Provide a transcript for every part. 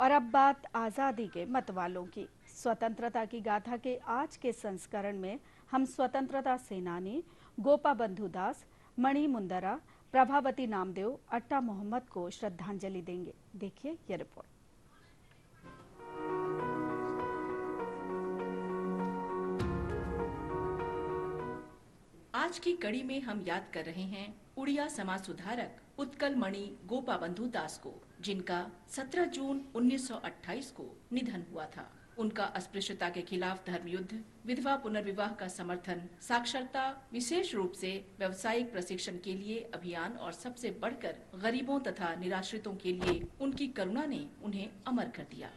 और अब बात आज़ादी के मतवालों की। स्वतंत्रता की गाथा के आज के संस्करण में हम स्वतंत्रता सेनानी गोपा बंधु दास, मणि मुंदरा, प्रभावती नामदेव, अट्टा मोहम्मद को श्रद्धांजलि देंगे। देखिए ये रिपोर्ट। आज की कड़ी में हम याद कर रहे हैं उड़िया समाज सुधारक उत्कल मणि गोपा बंधु दास को, जिनका 17 जून 1928 को निधन हुआ था। उनका अस्पृश्यता के खिलाफ धर्म युद्ध, विधवा पुनर्विवाह का समर्थन, साक्षरता, विशेष रूप से व्यवसायिक प्रशिक्षण के लिए अभियान और सबसे बढ़कर गरीबों तथा निराश्रितों के लिए उनकी करुणा ने उन्हें अमर कर दिया।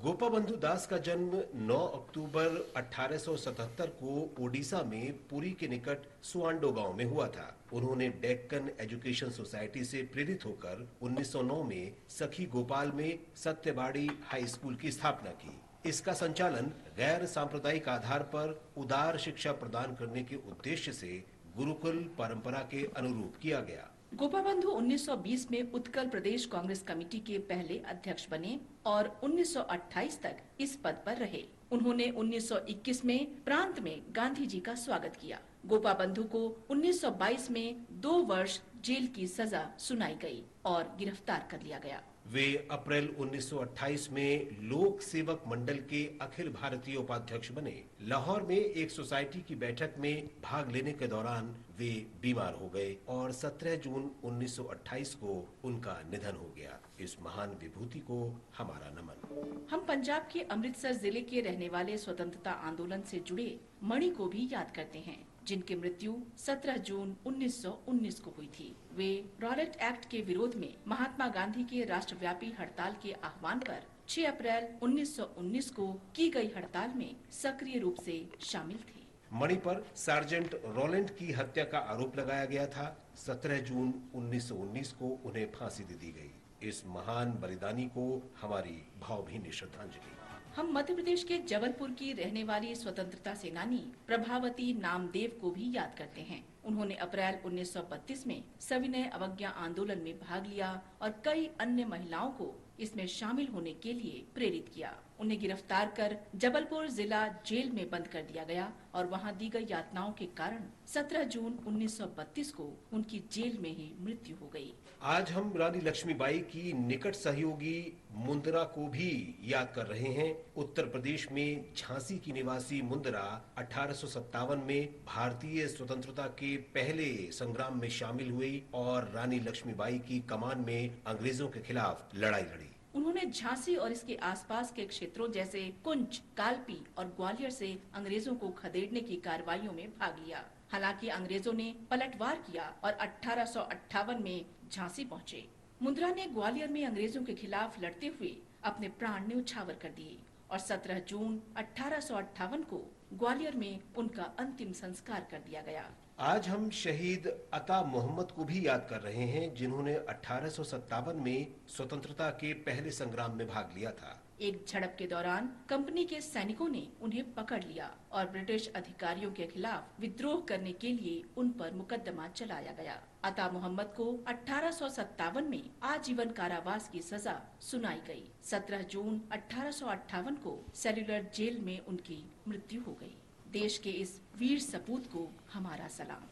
गोपा बंधु दास का जन्म 9 अक्टूबर 1877 को ओडिशा में पुरी के निकट सुआंडो गांव में हुआ था। उन्होंने डेक्कन एजुकेशन सोसाइटी से प्रेरित होकर 1909 में सखी गोपाल में सत्यबाड़ी हाई स्कूल की स्थापना की। इसका संचालन गैर सांप्रदायिक आधार पर उदार शिक्षा प्रदान करने के उद्देश्य से गुरुकुल परंपरा के अनुरूप किया गया। गोपा बंधु 1920 में उत्कल प्रदेश कांग्रेस कमेटी के पहले अध्यक्ष बने और 1928 तक इस पद पर रहे। उन्होंने 1921 में प्रांत में गांधी जी का स्वागत किया। गोपा बंधु को 1922 में 2 वर्ष जेल की सजा सुनाई गई और गिरफ्तार कर लिया गया। वे अप्रैल 1928 में लोक सेवक मंडल के अखिल भारतीय उपाध्यक्ष बने। लाहौर में एक सोसाइटी की बैठक में भाग लेने के दौरान वे बीमार हो गए और 17 जून 1928 को उनका निधन हो गया। इस महान विभूति को हमारा नमन। हम पंजाब के अमृतसर जिले के रहने वाले स्वतंत्रता आंदोलन से जुड़े मणि को भी याद करते हैं, जिनकी मृत्यु 17 जून 1919 को हुई थी। वे रॉलेट एक्ट के विरोध में महात्मा गांधी के राष्ट्रव्यापी हड़ताल के आह्वान पर 6 अप्रैल 1919 को की गई हड़ताल में सक्रिय रूप से शामिल थे। मणि पर सार्जेंट रोलैंड की हत्या का आरोप लगाया गया था। 17 जून 1919 को उन्हें फांसी दे दी गई। इस महान बलिदानी को हमारी भावभीनी श्रद्धांजलि। हम मध्य प्रदेश के जबलपुर की रहने वाली स्वतंत्रता सेनानी प्रभावती नामदेव को भी याद करते हैं। उन्होंने अप्रैल 1932 में सविनय अवज्ञा आंदोलन में भाग लिया और कई अन्य महिलाओं को इसमें शामिल होने के लिए प्रेरित किया। उन्हें गिरफ्तार कर जबलपुर जिला जेल में बंद कर दिया गया और वहां दी गई यातनाओं के कारण 17 जून 1932 को उनकी जेल में ही मृत्यु हो गई। आज हम रानी लक्ष्मीबाई की निकट सहयोगी मुंदरा को भी याद कर रहे हैं। उत्तर प्रदेश में झांसी की निवासी मुंदरा 1857 में भारतीय स्वतंत्रता के पहले संग्राम में शामिल हुई और रानी लक्ष्मीबाई की कमान में अंग्रेजों के खिलाफ लड़ाई लड़ी। उन्होंने झांसी और इसके आसपास के क्षेत्रों जैसे कुंच, कालपी और ग्वालियर से अंग्रेजों को खदेड़ने की कार्रवाइयों में भाग लिया। हालांकि अंग्रेजों ने पलटवार किया और 1858 में झांसी पहुंचे। मुंदरा ने ग्वालियर में अंग्रेजों के खिलाफ लड़ते हुए अपने प्राण न्यौछावर कर दिए और 17 जून 1858 को ग्वालियर में उनका अंतिम संस्कार कर दिया गया। आज हम शहीद अता मोहम्मद को भी याद कर रहे हैं, जिन्होंने 1857 में स्वतंत्रता के पहले संग्राम में भाग लिया था। एक झड़प के दौरान कंपनी के सैनिकों ने उन्हें पकड़ लिया और ब्रिटिश अधिकारियों के खिलाफ विद्रोह करने के लिए उन पर मुकदमा चलाया गया। अता मोहम्मद को 1857 में आजीवन कारावास की सजा सुनाई गई। 17 जून 1858 को सेल्युलर जेल में उनकी मृत्यु हो गई। देश के इस वीर सपूत को हमारा सलाम।